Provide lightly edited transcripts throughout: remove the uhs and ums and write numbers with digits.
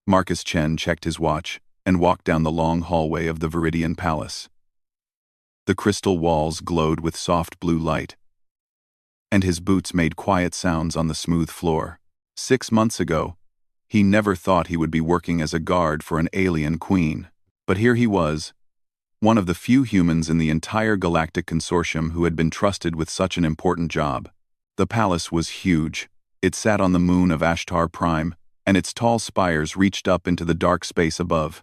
Marcus Chen checked his watch and walked down the long hallway of the Viridian Palace. The crystal walls glowed with soft blue light, and his boots made quiet sounds on the smooth floor. 6 months ago, he never thought he would be working as a guard for an alien queen. But here he was, one of the few humans in the entire Galactic Consortium who had been trusted with such an important job. The palace was huge. It sat on the moon of Ashtar Prime, and its tall spires reached up into the dark space above.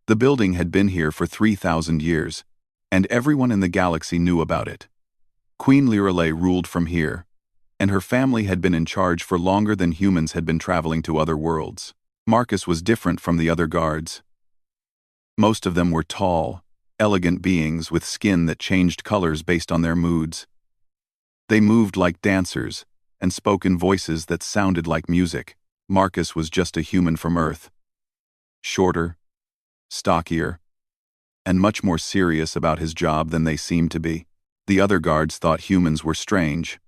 The building had been here for 3,000 years, and everyone in the galaxy knew about it. Queen Lirelei ruled from here, and her family had been in charge for longer than humans had been traveling to other worlds. Marcus was different from the other guards. Most of them were tall, elegant beings with skin that changed colors based on their moods. They moved like dancers and spoke in voices that sounded like music. Marcus was just a human from Earth. Shorter, stockier, and much more serious about his job than they seemed to be. The other guards thought humans were strange.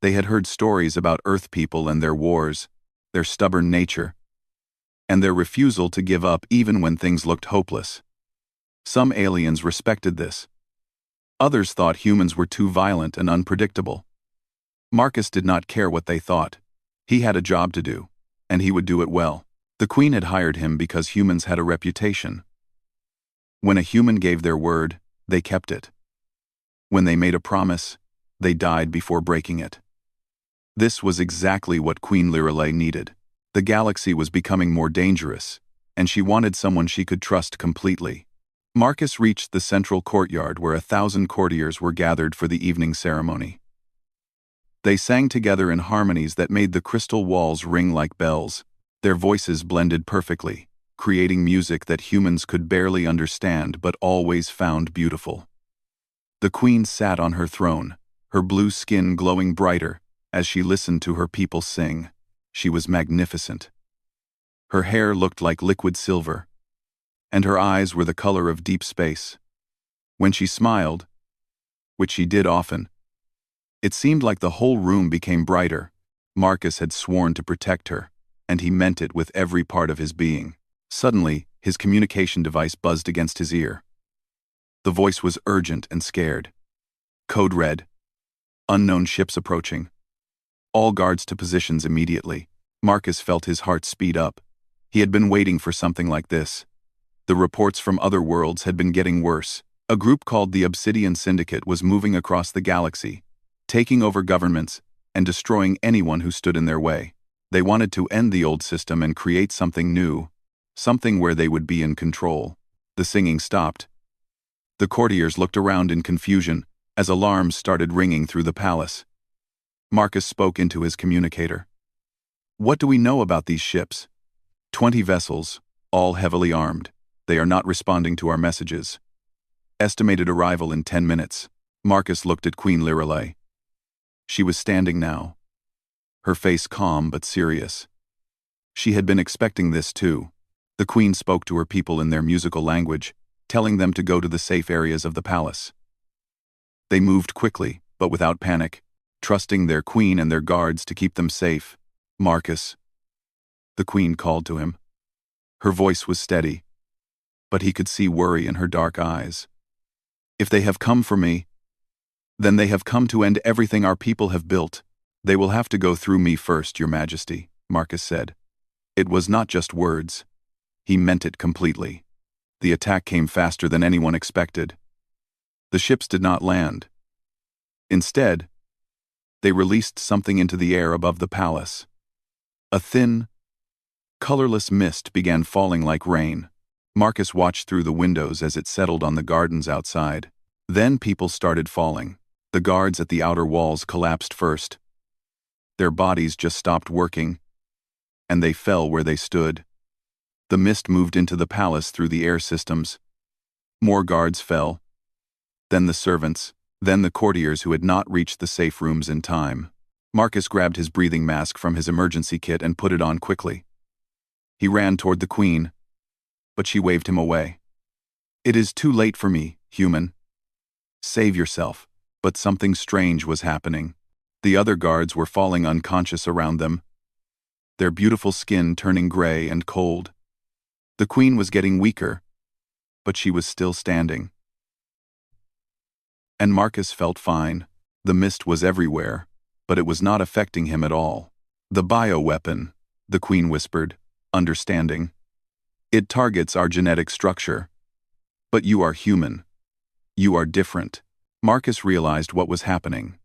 They had heard stories about Earth people and their wars, their stubborn nature, and their refusal to give up even when things looked hopeless. Some aliens respected this. Others thought humans were too violent and unpredictable. Marcus did not care what they thought. He had a job to do, and he would do it well. The Queen had hired him because humans had a reputation. When a human gave their word, they kept it. When they made a promise, they died before breaking it. This was exactly what Queen Lirelei needed. The galaxy was becoming more dangerous, and she wanted someone she could trust completely. Marcus reached the central courtyard where 1,000 courtiers were gathered for the evening ceremony. They sang together in harmonies that made the crystal walls ring like bells. Their voices blended perfectly, creating music that humans could barely understand but always found beautiful. The queen sat on her throne, her blue skin glowing brighter as she listened to her people sing. She was magnificent. Her hair looked like liquid silver, and her eyes were the color of deep space. When she smiled, which she did often, it seemed like the whole room became brighter. Marcus had sworn to protect her, and he meant it with every part of his being. Suddenly, his communication device buzzed against his ear. The voice was urgent and scared. Code red. Unknown ships approaching. All guards to positions immediately. Marcus felt his heart speed up. He had been waiting for something like this. The reports from other worlds had been getting worse. A group called the Obsidian Syndicate was moving across the galaxy, taking over governments and destroying anyone who stood in their way. They wanted to end the old system and create something new, something where they would be in control. The singing stopped. The courtiers looked around in confusion as alarms started ringing through the palace. Marcus spoke into his communicator. What do we know about these ships? 20 vessels, all heavily armed. They are not responding to our messages. Estimated arrival in 10 minutes. Marcus looked at Queen Lirelei. She was standing now, her face calm but serious. She had been expecting this too. The queen spoke to her people in their musical language, telling them to go to the safe areas of the palace. They moved quickly, but without panic, trusting their queen and their guards to keep them safe. Marcus. The queen called to him. Her voice was steady, but he could see worry in her dark eyes. If they have come for me, then they have come to end everything our people have built. They will have to go through me first, Your Majesty, Marcus said. It was not just words. He meant it completely. The attack came faster than anyone expected. The ships did not land. Instead, they released something into the air above the palace. A thin, colorless mist began falling like rain. Marcus watched through the windows as it settled on the gardens outside. Then people started falling. The guards at the outer walls collapsed first. Their bodies just stopped working, and they fell where they stood. The mist moved into the palace through the air systems. More guards fell. Then the servants, then the courtiers who had not reached the safe rooms in time. Marcus grabbed his breathing mask from his emergency kit and put it on quickly. He ran toward the queen, but she waved him away. It is too late for me, human. Save yourself. But something strange was happening. The other guards were falling unconscious around them. their beautiful skin turning gray and cold. The queen was getting weaker, but she was still standing. And Marcus felt fine. The mist was everywhere, but it was not affecting him at all. "The bioweapon," the queen whispered, understanding. "It targets our genetic structure. But you are human. You are different." Marcus realized what was happening.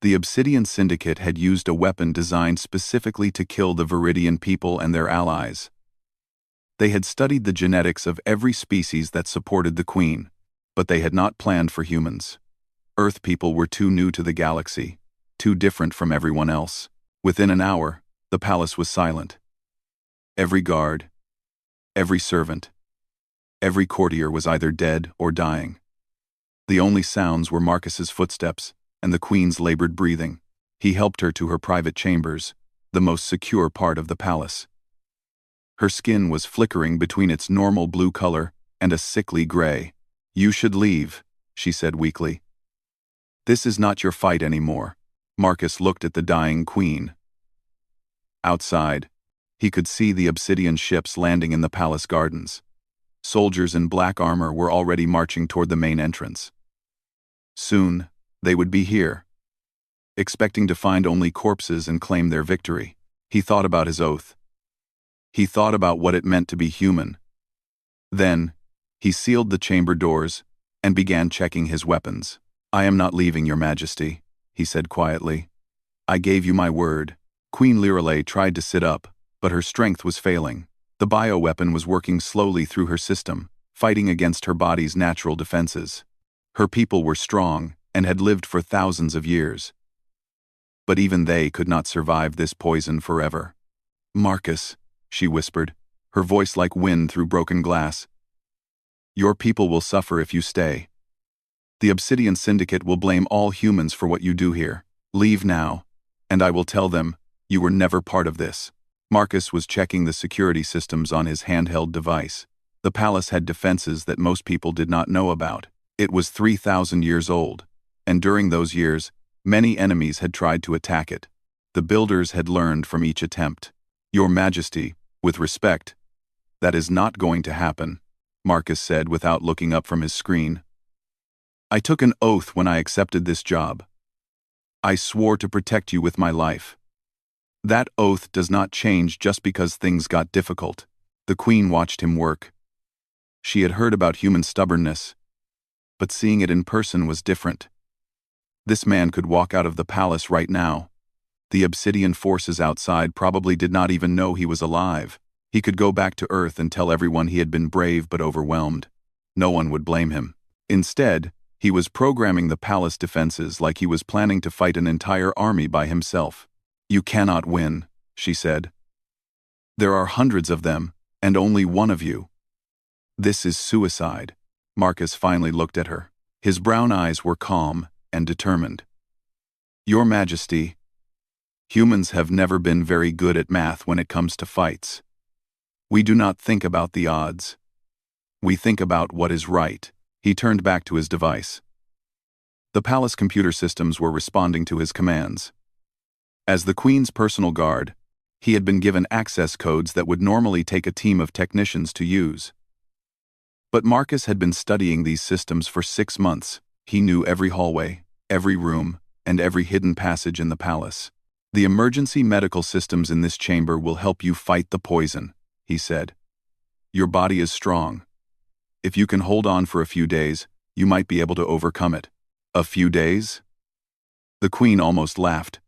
The Obsidian Syndicate had used a weapon designed specifically to kill the Viridian people and their allies. They had studied the genetics of every species that supported the Queen, but they had not planned for humans. Earth people were too new to the galaxy, too different from everyone else. Within an hour, the palace was silent. Every guard, every servant, every courtier was either dead or dying. The only sounds were Marcus's footsteps and the Queen's labored breathing. He helped her to her private chambers, the most secure part of the palace. Her skin was flickering between its normal blue color and a sickly gray. "You should leave," she said weakly. "This is not your fight anymore." Marcus looked at the dying Queen. Outside, he could see the obsidian ships landing in the palace gardens. Soldiers in black armor were already marching toward the main entrance. Soon, they would be here. Expecting to find only corpses and claim their victory, he thought about his oath. He thought about what it meant to be human. Then, he sealed the chamber doors and began checking his weapons. "I am not leaving, Your Majesty," he said quietly. "I gave you my word." Queen Lirelei tried to sit up, but her strength was failing. The bioweapon was working slowly through her system, fighting against her body's natural defenses. Her people were strong and had lived for thousands of years. But even they could not survive this poison forever. "Marcus," she whispered, her voice like wind through broken glass. "Your people will suffer if you stay. The Obsidian Syndicate will blame all humans for what you do here. Leave now, and I will tell them you were never part of this." Marcus was checking the security systems on his handheld device. The palace had defenses that most people did not know about. It was 3,000 years old, and during those years, many enemies had tried to attack it. The builders had learned from each attempt. "Your Majesty, with respect, that is not going to happen," Marcus said without looking up from his screen. "I took an oath when I accepted this job. I swore to protect you with my life. That oath does not change just because things got difficult." The Queen watched him work. She had heard about human stubbornness, but seeing it in person was different. This man could walk out of the palace right now. The obsidian forces outside probably did not even know he was alive. He could go back to Earth and tell everyone he had been brave but overwhelmed. No one would blame him. Instead, he was programming the palace defenses like he was planning to fight an entire army by himself. "You cannot win," she said. "There are hundreds of them, and only one of you. This is suicide." Marcus finally looked at her. His brown eyes were calm and determined. "Your Majesty, humans have never been very good at math when it comes to fights. We do not think about the odds. We think about what is right." He turned back to his device. The palace computer systems were responding to his commands. As the Queen's personal guard, he had been given access codes that would normally take a team of technicians to use. But Marcus had been studying these systems for 6 months. He knew every hallway, every room, and every hidden passage in the palace. "The emergency medical systems in this chamber will help you fight the poison," he said. "Your body is strong. If you can hold on for a few days, you might be able to overcome it." "A few days?" The Queen almost laughed,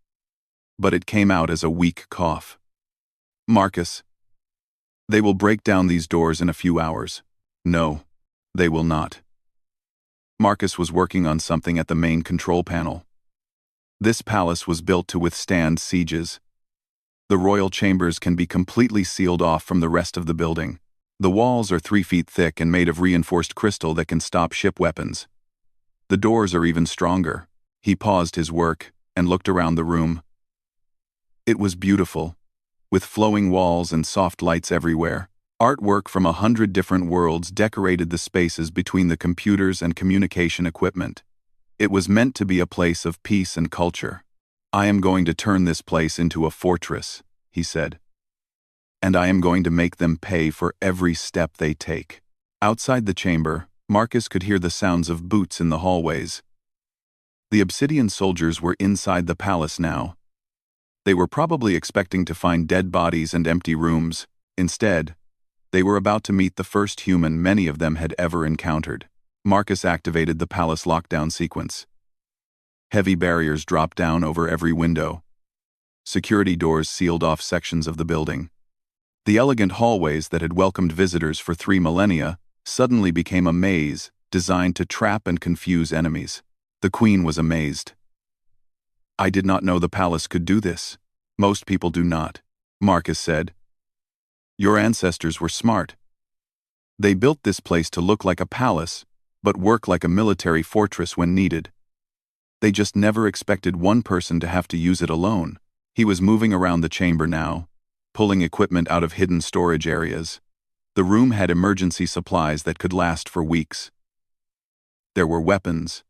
but it came out as a weak cough. "Marcus, they will break down these doors in a few hours." "No, they will not." Marcus was working on something at the main control panel. This palace was built to withstand sieges. The royal chambers can be completely sealed off from the rest of the building. The walls are 3 feet thick and made of reinforced crystal that can stop ship weapons. The doors are even stronger. He paused his work and looked around the room. It was beautiful, with flowing walls and soft lights everywhere. Artwork from 100 different worlds decorated the spaces between the computers and communication equipment. It was meant to be a place of peace and culture. "I am going to turn this place into a fortress," he said. "And I am going to make them pay for every step they take." Outside the chamber, Marcus could hear the sounds of boots in the hallways. The Obsidian soldiers were inside the palace now. They were probably expecting to find dead bodies and empty rooms. Instead, they were about to meet the first human many of them had ever encountered. Marcus activated the palace lockdown sequence. Heavy barriers dropped down over every window. Security doors sealed off sections of the building. The elegant hallways that had welcomed visitors for 3 millennia suddenly became a maze designed to trap and confuse enemies. The Queen was amazed. "I did not know the palace could do this. Most people do not," Marcus said. "Your ancestors were smart. They built this place to look like a palace, but work like a military fortress when needed. They just never expected one person to have to use it alone." He was moving around the chamber now, pulling equipment out of hidden storage areas. The room had emergency supplies that could last for weeks. There were weapons,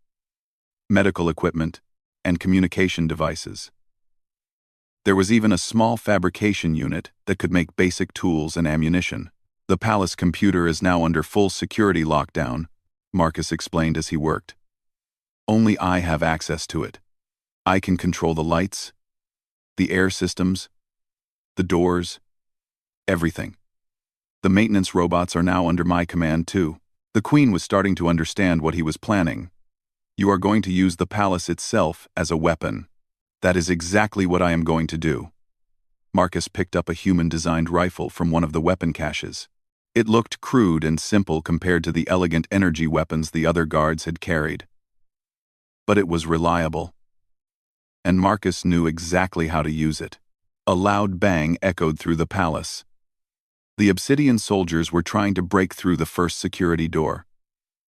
medical equipment, and communication devices. There was even a small fabrication unit that could make basic tools and ammunition. "The palace computer is now under full security lockdown," Marcus explained as he worked. "Only I have access to it. I can control the lights, the air systems, the doors, everything. The maintenance robots are now under my command too." The Queen was starting to understand what he was planning. "You are going to use the palace itself as a weapon." "That is exactly what I am going to do." Marcus picked up a human-designed rifle from one of the weapon caches. It looked crude and simple compared to the elegant energy weapons the other guards had carried. But it was reliable. And Marcus knew exactly how to use it. A loud bang echoed through the palace. The Obsidian soldiers were trying to break through the first security door.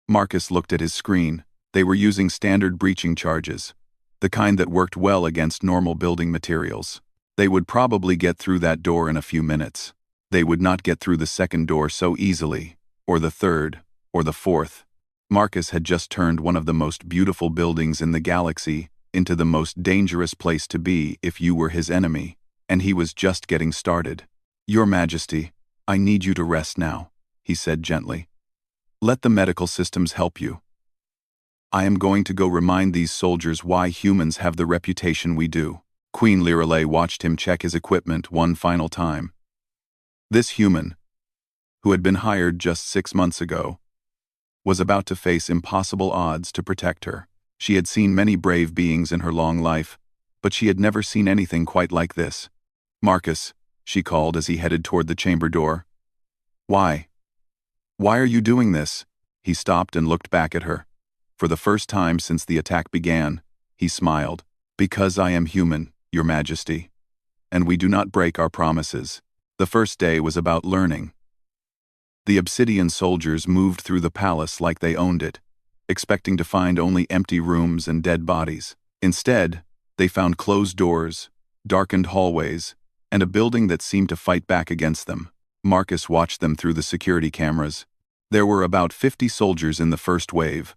Marcus looked at his screen. They were using standard breaching charges, the kind that worked well against normal building materials. They would probably get through that door in a few minutes. They would not get through the second door so easily, or the third, or the fourth. Marcus had just turned one of the most beautiful buildings in the galaxy into the most dangerous place to be if you were his enemy, and he was just getting started. "Your Majesty, I need you to rest now," he said gently. "Let the medical systems help you. I am going to go remind these soldiers why humans have the reputation we do." Queen Lirelei watched him check his equipment one final time. This human, who had been hired just 6 months ago, was about to face impossible odds to protect her. She had seen many brave beings in her long life, but she had never seen anything quite like this. "Marcus," she called as he headed toward the chamber door. "Why? Why are you doing this?" He stopped and looked back at her. For the first time since the attack began, he smiled. "Because I am human, Your Majesty, and we do not break our promises." The first day was about learning. The Obsidian soldiers moved through the palace like they owned it, expecting to find only empty rooms and dead bodies. Instead, they found closed doors, darkened hallways, and a building that seemed to fight back against them. Marcus watched them through the security cameras. There were about 50 soldiers in the first wave,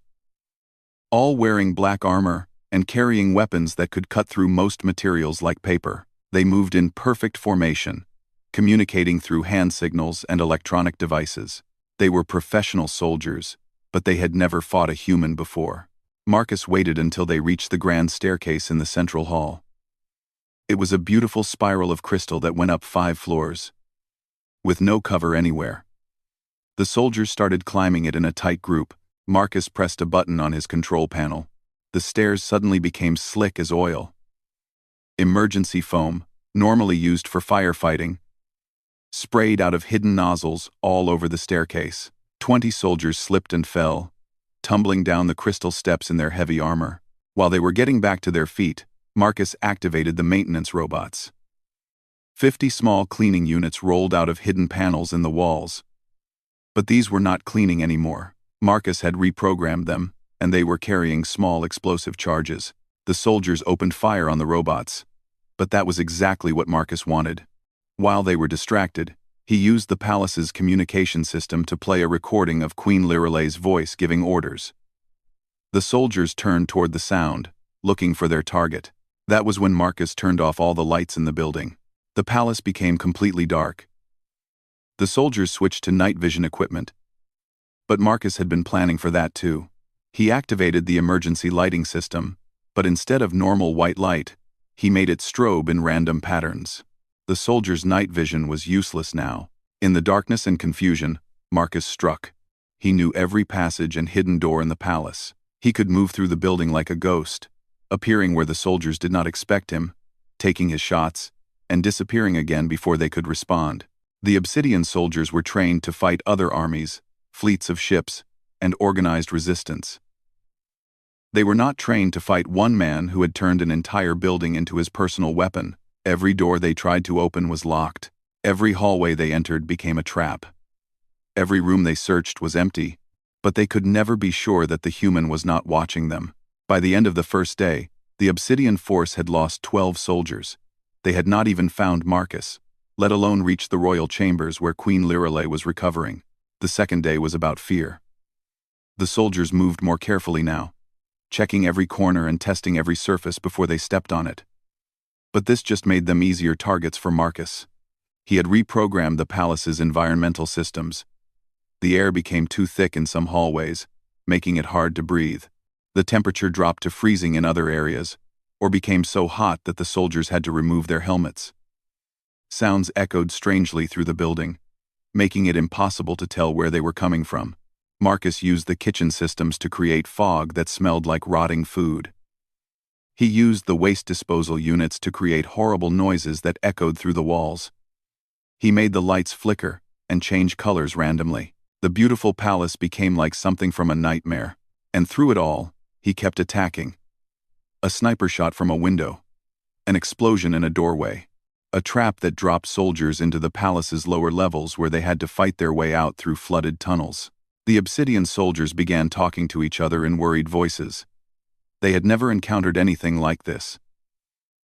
all wearing black armor and carrying weapons that could cut through most materials like paper. They moved in perfect formation, communicating through hand signals and electronic devices. They were professional soldiers, but they had never fought a human before. Marcus waited until they reached the grand staircase in the central hall. It was a beautiful spiral of crystal that went up 5 floors, with no cover anywhere. The soldiers started climbing it in a tight group. Marcus pressed a button on his control panel. The stairs suddenly became slick as oil. Emergency foam, normally used for firefighting, sprayed out of hidden nozzles all over the staircase. 20 soldiers slipped and fell, tumbling down the crystal steps in their heavy armor. While they were getting back to their feet, Marcus activated the maintenance robots. 50 small cleaning units rolled out of hidden panels in the walls. But these were not cleaning anymore. Marcus had reprogrammed them, and they were carrying small explosive charges. The soldiers opened fire on the robots, but that was exactly what Marcus wanted. While they were distracted, he used the palace's communication system to play a recording of Queen Lirelei's voice giving orders. The soldiers turned toward the sound, looking for their target. That was when Marcus turned off all the lights in the building. The palace became completely dark. The soldiers switched to night vision equipment. But Marcus had been planning for that too. He activated the emergency lighting system, but instead of normal white light, he made it strobe in random patterns. The soldiers' night vision was useless now. In the darkness and confusion, Marcus struck. He knew every passage and hidden door in the palace. He could move through the building like a ghost, appearing where the soldiers did not expect him, taking his shots, and disappearing again before they could respond. The Obsidian soldiers were trained to fight other armies, fleets of ships, and organized resistance. They were not trained to fight one man who had turned an entire building into his personal weapon. Every door they tried to open was locked. Every hallway they entered became a trap. Every room they searched was empty, but they could never be sure that the human was not watching them. By the end of the first day, the Obsidian force had lost 12 soldiers. They had not even found Marcus, let alone reached the royal chambers where Queen Lirelei was recovering. The second day was about fear. The soldiers moved more carefully now, checking every corner and testing every surface before they stepped on it. But this just made them easier targets for Marcus. He had reprogrammed the palace's environmental systems. The air became too thick in some hallways, making it hard to breathe. The temperature dropped to freezing in other areas, or became so hot that the soldiers had to remove their helmets. Sounds echoed strangely through the building, making it impossible to tell where they were coming from. Marcus used the kitchen systems to create fog that smelled like rotting food. He used the waste disposal units to create horrible noises that echoed through the walls. He made the lights flicker and change colors randomly. The beautiful palace became like something from a nightmare, and through it all, he kept attacking. A sniper shot from a window, an explosion in a doorway, a trap that dropped soldiers into the palace's lower levels where they had to fight their way out through flooded tunnels. The Obsidian soldiers began talking to each other in worried voices. They had never encountered anything like this.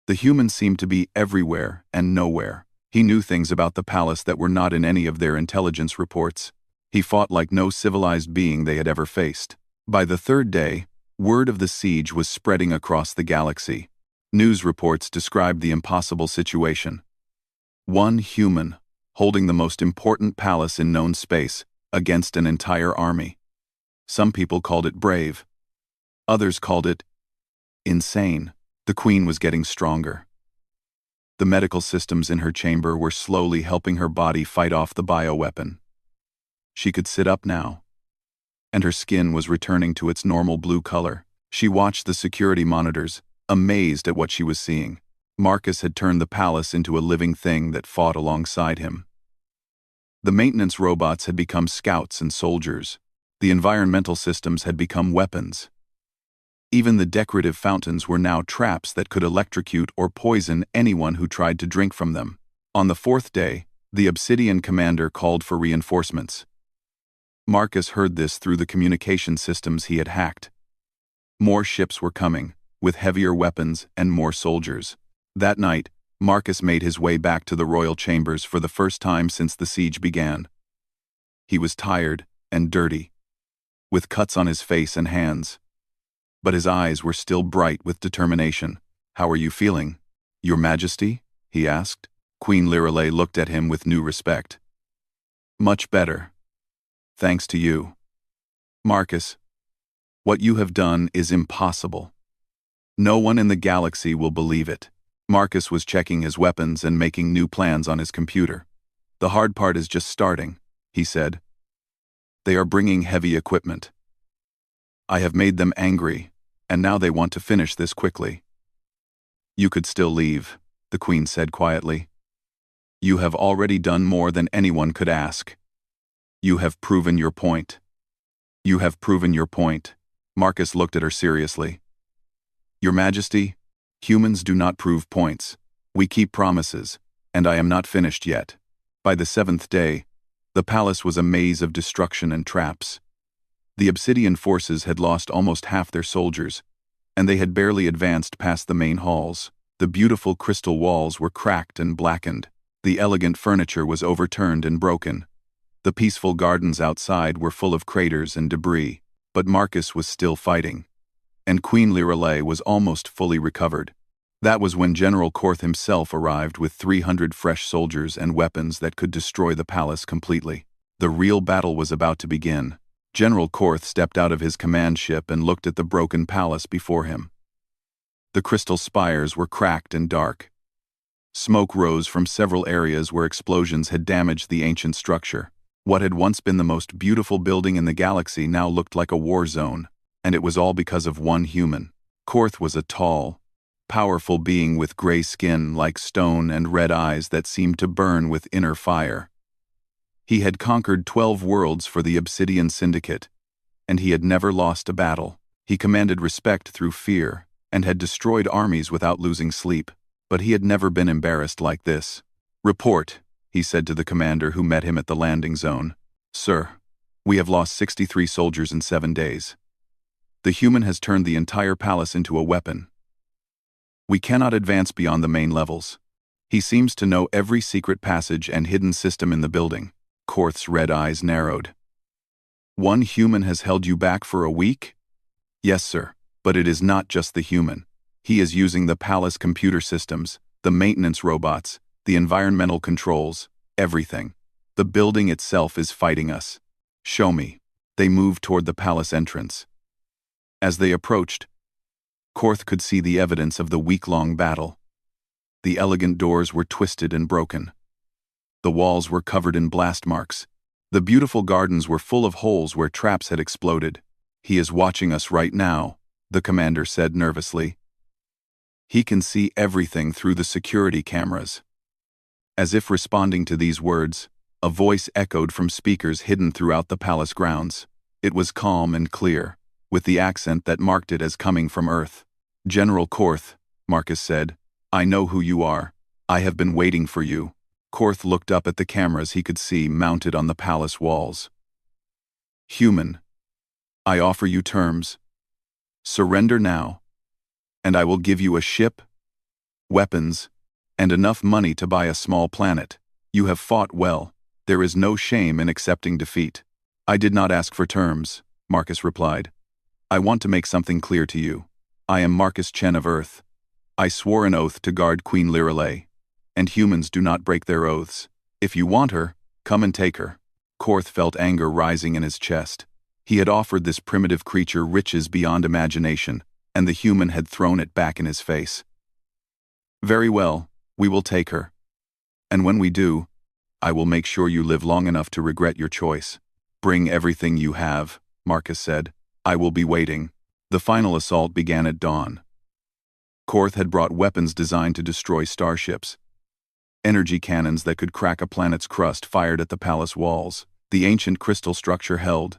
The humans seemed to be everywhere and nowhere. He knew things about the palace that were not in any of their intelligence reports. He fought like no civilized being they had ever faced. By the third day, word of the siege was spreading across the galaxy. News reports described the impossible situation. One human, holding the most important palace in known space, against an entire army. Some people called it brave. Others called it insane. The queen was getting stronger. The medical systems in her chamber were slowly helping her body fight off the bioweapon. She could sit up now, and her skin was returning to its normal blue color. She watched the security monitors, amazed at what she was seeing. Marcus had turned the palace into a living thing that fought alongside him. The maintenance robots had become scouts and soldiers. The environmental systems had become weapons. Even the decorative fountains were now traps that could electrocute or poison anyone who tried to drink from them. On the fourth day, the Obsidian commander called for reinforcements. Marcus heard this through the communication systems he had hacked. More ships were coming, with heavier weapons and more soldiers. That night, Marcus made his way back to the royal chambers for the first time since the siege began. He was tired and dirty, with cuts on his face and hands. But his eyes were still bright with determination. "How are you feeling, Your Majesty?" he asked. Queen Lirelei looked at him with new respect. "Much better. Thanks to you. Marcus, what you have done is impossible. No one in the galaxy will believe it." Marcus was checking his weapons and making new plans on his computer. "The hard part is just starting," he said. "They are bringing heavy equipment. I have made them angry, and now they want to finish this quickly." "You could still leave," the Queen said quietly. "You have already done more than anyone could ask. You have proven your point." "You have proven your point." Marcus looked at her seriously. "Your Majesty, humans do not prove points. We keep promises, and I am not finished yet." By the seventh day, the palace was a maze of destruction and traps. The Obsidian forces had lost almost half their soldiers, and they had barely advanced past the main halls. The beautiful crystal walls were cracked and blackened. The elegant furniture was overturned and broken. The peaceful gardens outside were full of craters and debris, but Marcus was still fighting, and Queen Lirelei was almost fully recovered. That was when General Korth himself arrived with 300 fresh soldiers and weapons that could destroy the palace completely. The real battle was about to begin. General Korth stepped out of his command ship and looked at the broken palace before him. The crystal spires were cracked and dark. Smoke rose from several areas where explosions had damaged the ancient structure. What had once been the most beautiful building in the galaxy now looked like a war zone, and it was all because of one human. Korth was a tall, powerful being with gray skin like stone and red eyes that seemed to burn with inner fire. He had conquered 12 worlds for the Obsidian Syndicate, and he had never lost a battle. He commanded respect through fear, and had destroyed armies without losing sleep, but he had never been embarrassed like this. "Report," he said to the commander who met him at the landing zone. "Sir, we have lost 63 soldiers in 7 days. The human has turned the entire palace into a weapon. We cannot advance beyond the main levels. He seems to know every secret passage and hidden system in the building." Korth's red eyes narrowed. "One human has held you back for a week?" "Yes, sir, but it is not just the human. He is using the palace computer systems, the maintenance robots, the environmental controls, everything. The building itself is fighting us." "Show me." They moved toward the palace entrance. As they approached, Korth could see the evidence of the week-long battle. The elegant doors were twisted and broken. The walls were covered in blast marks. The beautiful gardens were full of holes where traps had exploded. "He is watching us right now," the commander said nervously. "He can see everything through the security cameras." As if responding to these words, a voice echoed from speakers hidden throughout the palace grounds. It was calm and clear, with the accent that marked it as coming from Earth. "General Korth," Marcus said, "I know who you are. I have been waiting for you." Korth looked up at the cameras he could see mounted on the palace walls. "Human, I offer you terms. Surrender now, and I will give you a ship, weapons, and enough money to buy a small planet. You have fought well. There is no shame in accepting defeat." "I did not ask for terms," Marcus replied. "I want to make something clear to you. I am Marcus Chen of Earth. I swore an oath to guard Queen Lirelei, and humans do not break their oaths. If you want her, come and take her." Korth felt anger rising in his chest. He had offered this primitive creature riches beyond imagination, and the human had thrown it back in his face. "Very well, we will take her. And when we do, I will make sure you live long enough to regret your choice." "Bring everything you have," Marcus said. "I will be waiting." The final assault began at dawn. Korth had brought weapons designed to destroy starships. Energy cannons that could crack a planet's crust fired at the palace walls. The ancient crystal structure held,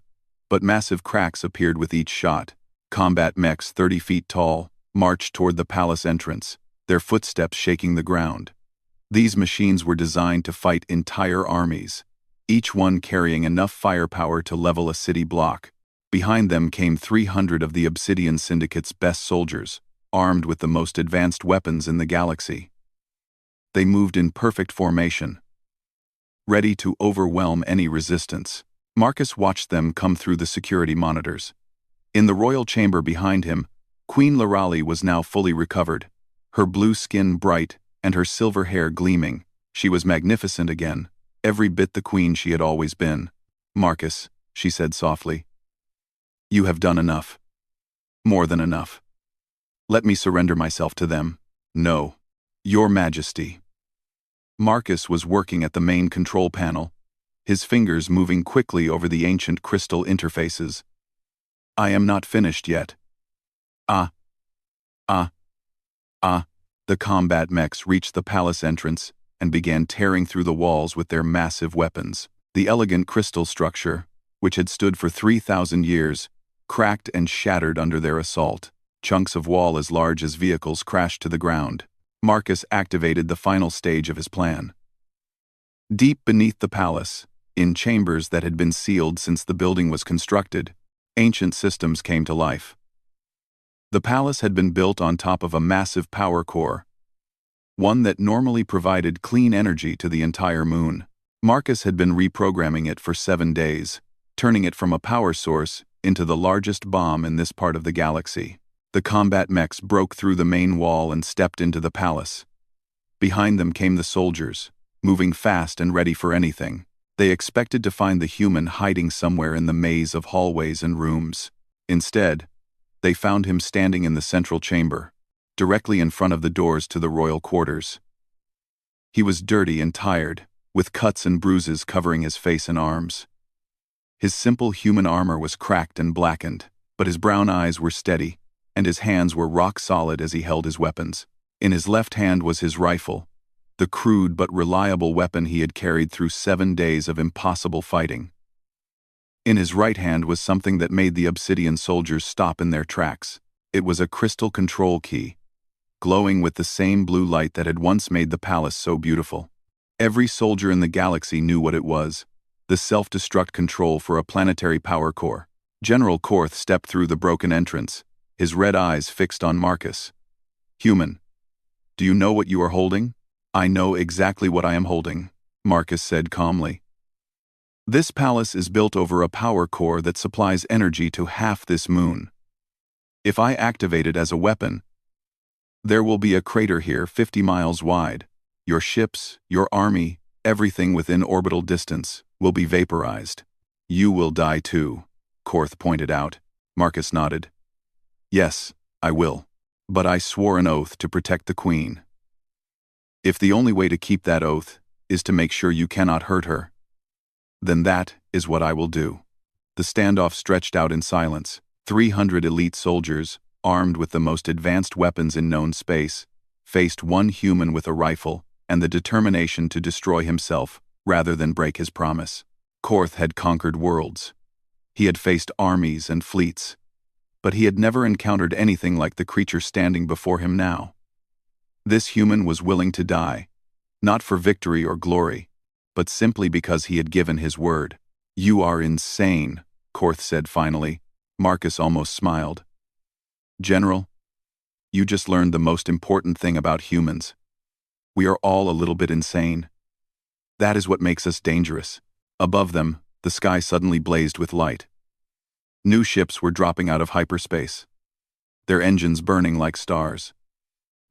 but massive cracks appeared with each shot. Combat mechs 30 feet tall marched toward the palace entrance, their footsteps shaking the ground. These machines were designed to fight entire armies, each one carrying enough firepower to level a city block. Behind them came 300 of the Obsidian Syndicate's best soldiers, armed with the most advanced weapons in the galaxy. They moved in perfect formation, ready to overwhelm any resistance. Marcus watched them come through the security monitors. In the royal chamber behind him, Queen Lirelei was now fully recovered, her blue skin bright and her silver hair gleaming. She was magnificent again, every bit the queen she had always been. "Marcus," she said softly, "you have done enough. More than enough. Let me surrender myself to them." "No, Your Majesty." Marcus was working at the main control panel, his fingers moving quickly over the ancient crystal interfaces. "I am not finished yet." Ah. The combat mechs reached the palace entrance and began tearing through the walls with their massive weapons. The elegant crystal structure, which had stood for 3,000 years, cracked and shattered under their assault. Chunks of wall as large as vehicles crashed to the ground. Marcus activated the final stage of his plan. Deep beneath the palace, in chambers that had been sealed since the building was constructed, ancient systems came to life. The palace had been built on top of a massive power core, one that normally provided clean energy to the entire moon. Marcus had been reprogramming it for 7 days, turning it from a power source into the largest bomb in this part of the galaxy. The combat mechs broke through the main wall and stepped into the palace. Behind them came the soldiers, moving fast and ready for anything. They expected to find the human hiding somewhere in the maze of hallways and rooms. Instead, they found him standing in the central chamber, directly in front of the doors to the royal quarters. He was dirty and tired, with cuts and bruises covering his face and arms. His simple human armor was cracked and blackened, but his brown eyes were steady, and his hands were rock solid as he held his weapons. In his left hand was his rifle, the crude but reliable weapon he had carried through 7 days of impossible fighting. In his right hand was something that made the Obsidian soldiers stop in their tracks. It was a crystal control key, glowing with the same blue light that had once made the palace so beautiful. Every soldier in the galaxy knew what it was, the self-destruct control for a planetary power core. General Korth stepped through the broken entrance, his red eyes fixed on Marcus. "Human, do you know what you are holding?" "I know exactly what I am holding," Marcus said calmly. "This palace is built over a power core that supplies energy to half this moon. If I activate it as a weapon, there will be a crater here 50 miles wide. Your ships, your army, everything within orbital distance will be vaporized. You will die too," Korth pointed out. Marcus nodded. "Yes, I will. But I swore an oath to protect the Queen. If the only way to keep that oath is to make sure you cannot hurt her, then that is what I will do." The standoff stretched out in silence. 300 elite soldiers, armed with the most advanced weapons in known space, faced one human with a rifle and the determination to destroy himself rather than break his promise. Korth had conquered worlds. He had faced armies and fleets, but he had never encountered anything like the creature standing before him now. This human was willing to die, not for victory or glory, but simply because he had given his word. "You are insane," Korth said finally. Marcus almost smiled. "General, you just learned the most important thing about humans. We are all a little bit insane. That is what makes us dangerous." Above them, the sky suddenly blazed with light. New ships were dropping out of hyperspace, their engines burning like stars.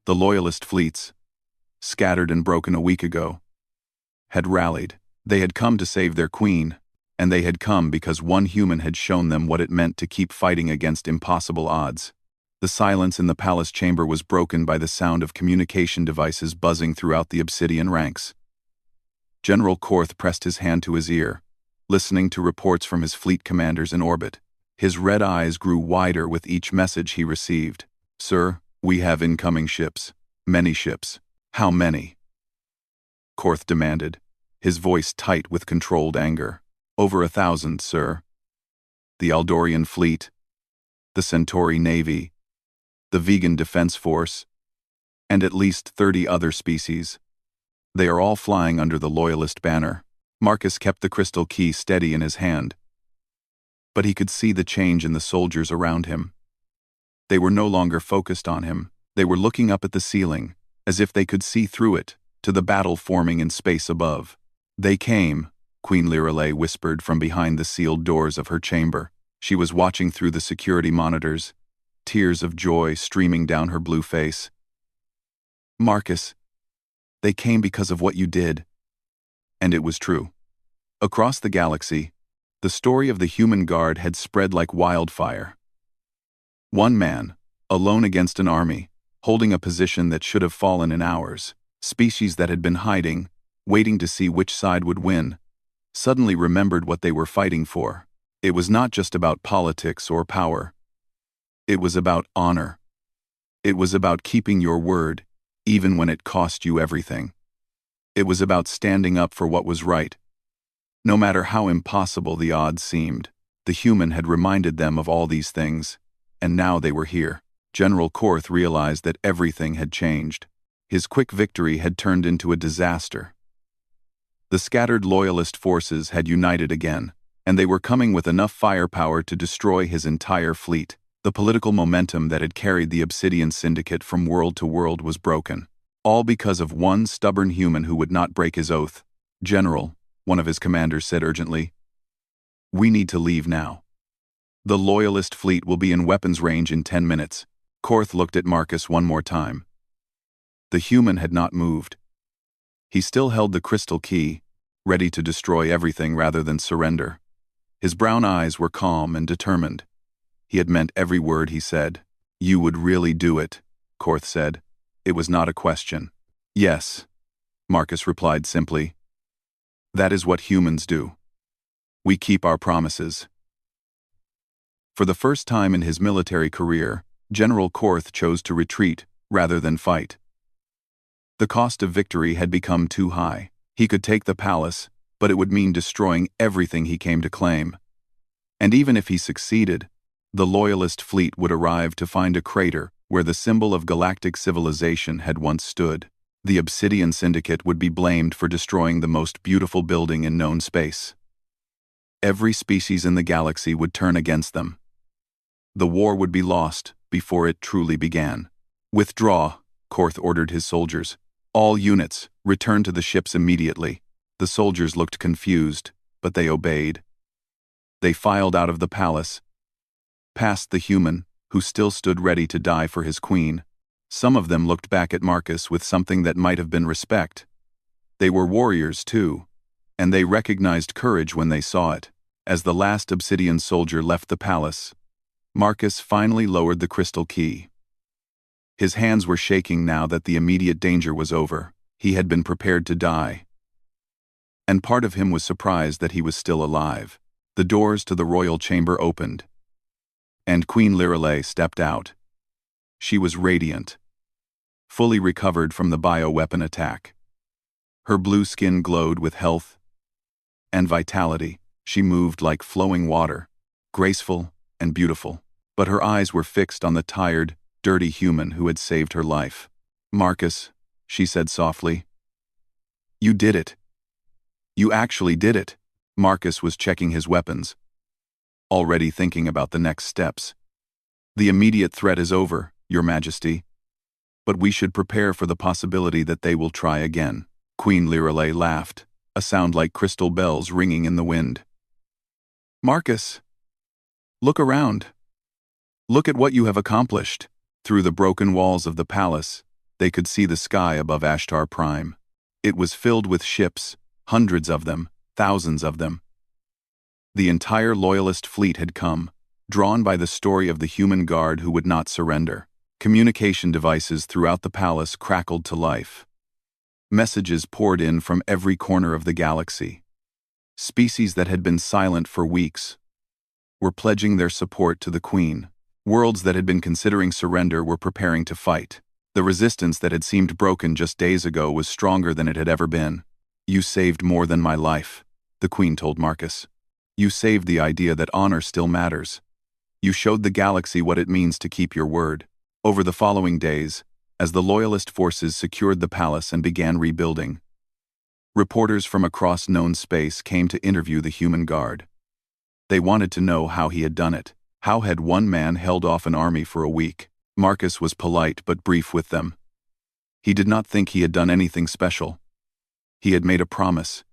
The Loyalist fleets, scattered and broken a week ago, had rallied. They had come to save their queen, and they had come because one human had shown them what it meant to keep fighting against impossible odds. The silence in the palace chamber was broken by the sound of communication devices buzzing throughout the Obsidian ranks. General Korth pressed his hand to his ear, listening to reports from his fleet commanders in orbit. His red eyes grew wider with each message he received. "Sir, we have incoming ships. Many ships." "How many?" Korth demanded, his voice tight with controlled anger. "Over 1,000, sir. The Aldorian fleet, the Centauri Navy, the Vegan Defense Force, and at least 30 other species. They are all flying under the Loyalist banner." Marcus kept the crystal key steady in his hand, but he could see the change in the soldiers around him. They were no longer focused on him. They were looking up at the ceiling, as if they could see through it, to the battle forming in space above. "They came," Queen Lirelei whispered from behind the sealed doors of her chamber. She was watching through the security monitors, tears of joy streaming down her blue face. "Marcus, they came because of what you did." And it was true. Across the galaxy, the story of the human guard had spread like wildfire. One man, alone against an army, holding a position that should have fallen in hours. Species that had been hiding, waiting to see which side would win, suddenly remembered what they were fighting for. It was not just about politics or power. It was about honor. It was about keeping your word, even when it cost you everything. It was about standing up for what was right. No matter how impossible the odds seemed, the human had reminded them of all these things, and now they were here. General Korth realized that everything had changed. His quick victory had turned into a disaster. The scattered Loyalist forces had united again, and they were coming with enough firepower to destroy his entire fleet. The political momentum that had carried the Obsidian Syndicate from world to world was broken, all because of one stubborn human who would not break his oath. "General," one of his commanders said urgently, "we need to leave now. The Loyalist fleet will be in weapons range in 10 minutes. Korth looked at Marcus one more time. The human had not moved. He still held the crystal key, ready to destroy everything rather than surrender. His brown eyes were calm and determined. He had meant every word he said. "You would really do it," Korth said. It was not a question. "Yes," Marcus replied simply. "That is what humans do. We keep our promises." For the first time in his military career, General Korth chose to retreat rather than fight. The cost of victory had become too high. He could take the palace, but it would mean destroying everything he came to claim. And even if he succeeded, the Loyalist fleet would arrive to find a crater where the symbol of galactic civilization had once stood. The Obsidian Syndicate would be blamed for destroying the most beautiful building in known space. Every species in the galaxy would turn against them. The war would be lost before it truly began. "Withdraw," Korth ordered his soldiers. "All units, return to the ships immediately." The soldiers looked confused, but they obeyed. They filed out of the palace, past the human, who still stood ready to die for his queen. Some of them looked back at Marcus with something that might have been respect. They were warriors too, and they recognized courage when they saw it. As the last Obsidian soldier left the palace, Marcus finally lowered the crystal key. His hands were shaking now that the immediate danger was over. He had been prepared to die. And part of him was surprised that he was still alive. The doors to the royal chamber opened, and Queen Lirelei stepped out. She was radiant, fully recovered from the bioweapon attack. Her blue skin glowed with health and vitality. She moved like flowing water, graceful and beautiful. But her eyes were fixed on the tired, dirty human who had saved her life. "Marcus," she said softly. "You did it. You actually did it." Marcus was checking his weapons, already thinking about the next steps. "The immediate threat is over, Your Majesty. But we should prepare for the possibility that they will try again." Queen Lirelei laughed, a sound like crystal bells ringing in the wind. "Marcus, look around. Look at what you have accomplished." Through the broken walls of the palace, they could see the sky above Ashtar Prime. It was filled with ships, hundreds of them, thousands of them. The entire Loyalist fleet had come, drawn by the story of the human guard who would not surrender. Communication devices throughout the palace crackled to life. Messages poured in from every corner of the galaxy. Species that had been silent for weeks were pledging their support to the Queen. Worlds that had been considering surrender were preparing to fight. The resistance that had seemed broken just days ago was stronger than it had ever been. "You saved more than my life," the Queen told Marcus. "You saved the idea that honor still matters. You showed the galaxy what it means to keep your word." Over the following days, as the Loyalist forces secured the palace and began rebuilding, reporters from across known space came to interview the human guard. They wanted to know how he had done it. How had one man held off an army for a week? Marcus was polite but brief with them. He did not think he had done anything special. He had made a promise,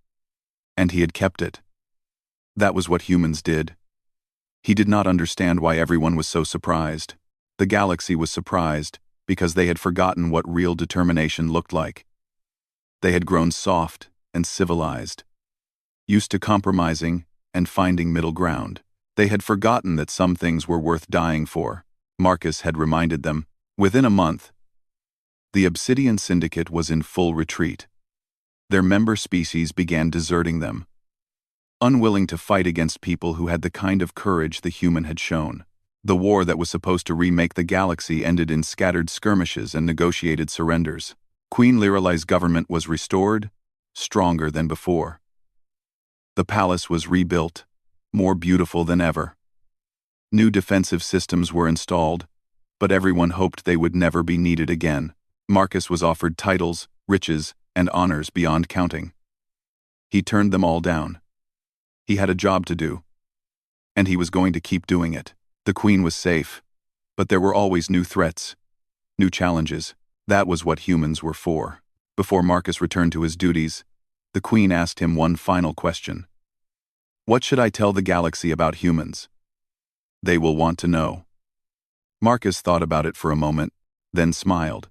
and he had kept it. That was what humans did. He did not understand why everyone was so surprised. The galaxy was surprised because they had forgotten what real determination looked like. They had grown soft and civilized, used to compromising and finding middle ground. They had forgotten that some things were worth dying for. Marcus had reminded them. Within a month, the Obsidian Syndicate was in full retreat. Their member species began deserting them, unwilling to fight against people who had the kind of courage the human had shown. The war that was supposed to remake the galaxy ended in scattered skirmishes and negotiated surrenders. Queen Lirelei's government was restored, stronger than before. The palace was rebuilt, more beautiful than ever. New defensive systems were installed, but everyone hoped they would never be needed again. Marcus was offered titles, riches, and honors beyond counting. He turned them all down. He had a job to do, and he was going to keep doing it. The Queen was safe, but there were always new threats, new challenges. That was what humans were for. Before Marcus returned to his duties, the Queen asked him one final question. "What should I tell the galaxy about humans? They will want to know." Marcus thought about it for a moment, then smiled.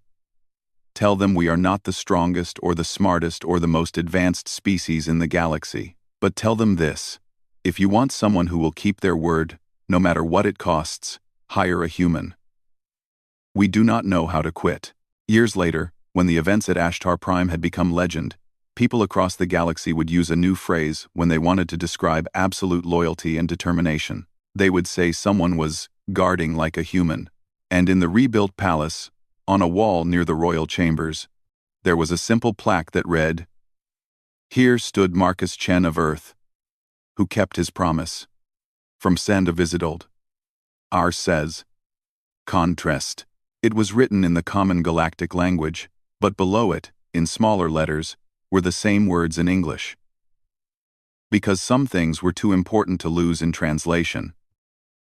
Tell them we are not the strongest or the smartest or the most advanced species in the galaxy, but tell them this. If you want someone who will keep their word, no matter what it costs, hire a human. We do not know how to quit. Years later, when the events at Ashtar Prime had become legend, people across the galaxy would use a new phrase when they wanted to describe absolute loyalty and determination. They would say someone was guarding like a human. And in the rebuilt palace, on a wall near the royal chambers, there was a simple plaque that read, "Here stood Marcus Chen of Earth, who kept his promise." From Sand of Isidold. R says, Contrast. It was written in the common galactic language, but below it, in smaller letters, were the same words in English. Because some things were too important to lose in translation,